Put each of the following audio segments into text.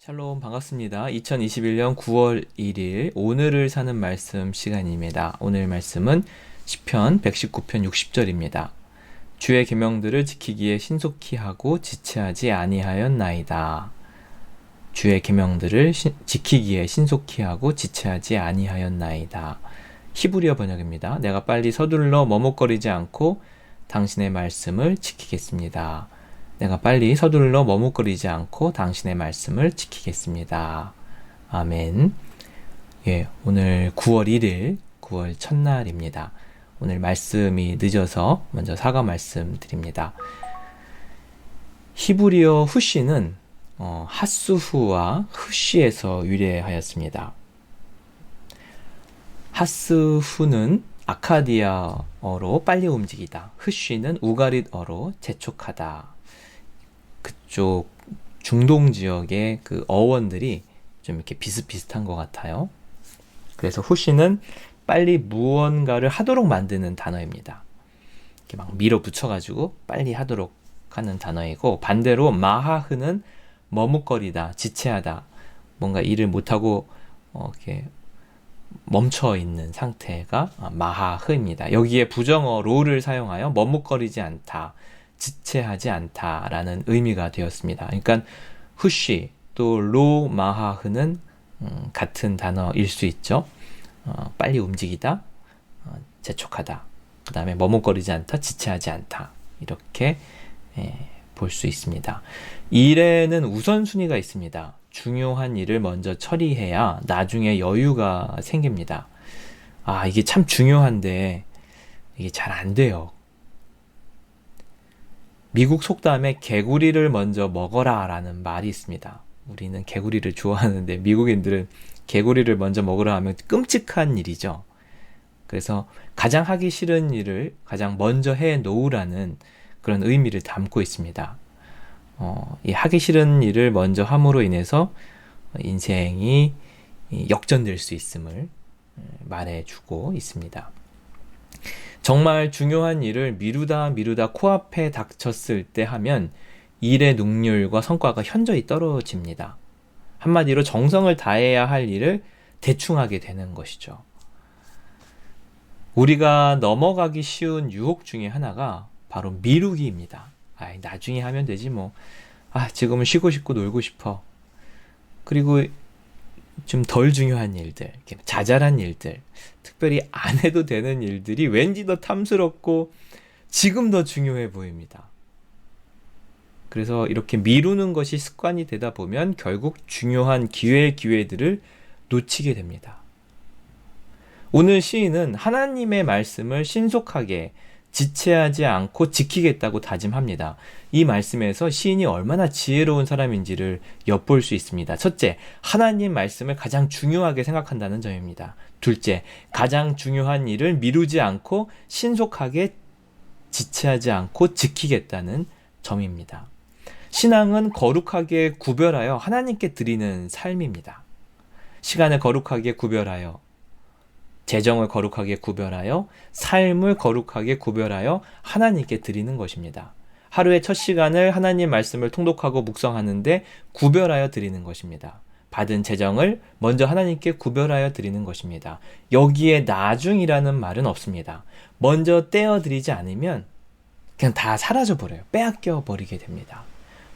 샬롬 반갑습니다. 2021년 9월 1일 오늘을 사는 말씀 시간입니다. 오늘 말씀은 시편 119편 60절입니다. 주의 계명들을 지키기에 신속히 하고 지체하지 아니하였나이다. 주의 계명들을 지키기에 신속히 하고 지체하지 아니하였나이다. 히브리어 번역입니다. 내가 빨리 서둘러 머뭇거리지 않고 당신의 말씀을 지키겠습니다. 내가 빨리 서둘러 머뭇거리지 않고 당신의 말씀을 지키겠습니다. 아멘. 오늘 9월 1일, 9월 첫날입니다. 오늘 말씀이 늦어서 먼저 사과 말씀 드립니다. 히브리어 후시는 하스후와 흐시에서 유래하였습니다. 하스후는 아카디아어로 빨리 움직이다. 흐시는 우가릿어로 재촉하다. 그쪽 중동 지역의 그 어원들이 좀 이렇게 비슷비슷한 것 같아요. 그래서 후시는 빨리 무언가를 하도록 만드는 단어입니다. 이렇게 막 밀어붙여가지고 빨리 하도록 하는 단어이고, 반대로 마하흐는 머뭇거리다, 지체하다, 뭔가 일을 못하고 이렇게 멈춰 있는 상태가 마하흐입니다. 여기에 부정어 로를 사용하여 머뭇거리지 않다, 지체하지 않다라는 의미가 되었습니다. 그러니까 후시 또 로 마하흐는 같은 단어일 수 있죠. 빨리 움직이다, 재촉하다, 그 다음에 머뭇거리지 않다, 지체하지 않다, 이렇게 볼 수 있습니다. 일에는 우선순위가 있습니다. 중요한 일을 먼저 처리해야 나중에 여유가 생깁니다. 이게 참 중요한데 이게 잘 안 돼요. 미국 속담에 개구리를 먼저 먹어라 라는 말이 있습니다. 우리는 개구리를 좋아하는데 미국인들은 개구리를 먼저 먹으라 하면 끔찍한 일이죠. 그래서 가장 하기 싫은 일을 가장 먼저 해 놓으라는 그런 의미를 담고 있습니다. 이 하기 싫은 일을 먼저 함으로 인해서 인생이 역전될 수 있음을 말해주고 있습니다. 정말 중요한 일을 미루다 코앞에 닥쳤을 때 하면 일의 능률과 성과가 현저히 떨어집니다. 한마디로 정성을 다해야 할 일을 대충 하게 되는 것이죠. 우리가 넘어가기 쉬운 유혹 중에 하나가 바로 미루기입니다. 나중에 하면 되지 뭐. 지금은 쉬고 싶고 놀고 싶어. 그리고 좀 덜 중요한 일들, 자잘한 일들, 특별히 안 해도 되는 일들이 왠지 더 탐스럽고 지금 더 중요해 보입니다. 그래서 이렇게 미루는 것이 습관이 되다 보면 결국 중요한 기회들을 놓치게 됩니다. 오늘 시인은 하나님의 말씀을 신속하게 지체하지 않고 지키겠다고 다짐합니다. 이 말씀에서 시인이 얼마나 지혜로운 사람인지를 엿볼 수 있습니다. 첫째, 하나님 말씀을 가장 중요하게 생각한다는 점입니다. 둘째, 가장 중요한 일을 미루지 않고 신속하게 지체하지 않고 지키겠다는 점입니다. 신앙은 거룩하게 구별하여 하나님께 드리는 삶입니다. 시간을 거룩하게 구별하여, 재정을 거룩하게 구별하여, 삶을 거룩하게 구별하여 하나님께 드리는 것입니다. 하루의 첫 시간을 하나님 말씀을 통독하고 묵상하는데 구별하여 드리는 것입니다. 받은 재정을 먼저 하나님께 구별하여 드리는 것입니다. 여기에 나중이라는 말은 없습니다. 먼저 떼어드리지 않으면 그냥 다 사라져버려요. 빼앗겨 버리게 됩니다.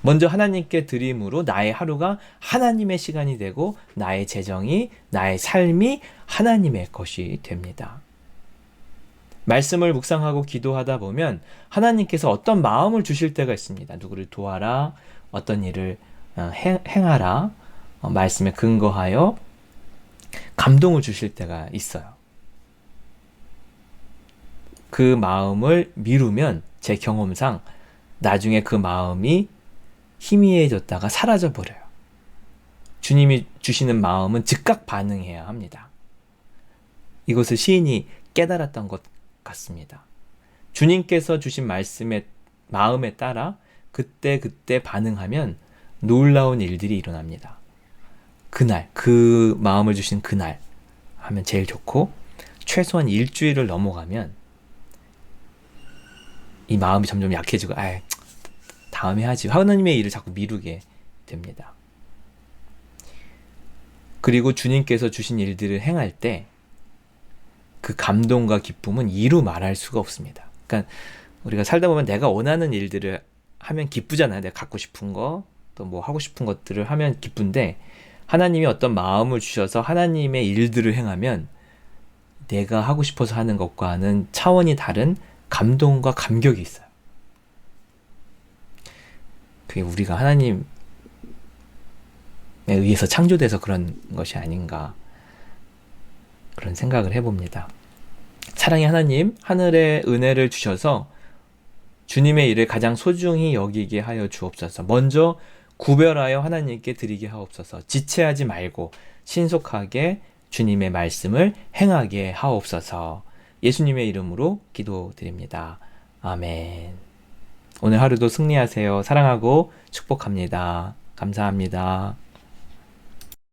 먼저 하나님께 드림으로 나의 하루가 하나님의 시간이 되고 나의 재정이, 나의 삶이 하나님의 것이 됩니다. 말씀을 묵상하고 기도하다 보면 하나님께서 어떤 마음을 주실 때가 있습니다. 누구를 도와라, 어떤 일을 행하라, 말씀에 근거하여 감동을 주실 때가 있어요. 그 마음을 미루면 제 경험상 나중에 그 마음이 희미해졌다가 사라져버려요. 주님이 주시는 마음은 즉각 반응해야 합니다. 이것을 시인이 깨달았던 것 같습니다. 주님께서 주신 마음에 따라 그때 반응하면 놀라운 일들이 일어납니다. 그날, 그 마음을 주신 그날 하면 제일 좋고, 최소한 일주일을 넘어가면 이 마음이 점점 약해지고 다음에 하지, 하나님의 일을 자꾸 미루게 됩니다. 그리고 주님께서 주신 일들을 행할 때 그 감동과 기쁨은 이루 말할 수가 없습니다. 그러니까 우리가 살다 보면 내가 원하는 일들을 하면 기쁘잖아요. 내가 갖고 싶은 거, 또 뭐 하고 싶은 것들을 하면 기쁜데, 하나님이 어떤 마음을 주셔서 하나님의 일들을 행하면 내가 하고 싶어서 하는 것과는 차원이 다른 감동과 감격이 있어요. 그게 우리가 하나님에 의해서 창조돼서 그런 것이 아닌가, 그런 생각을 해봅니다. 사랑의 하나님, 하늘의 은혜를 주셔서 주님의 일을 가장 소중히 여기게 하여 주옵소서. 먼저 구별하여 하나님께 드리게 하옵소서. 지체하지 말고 신속하게 주님의 말씀을 행하게 하옵소서. 예수님의 이름으로 기도드립니다. 아멘. 오늘 하루도 승리하세요. 사랑하고 축복합니다. 감사합니다.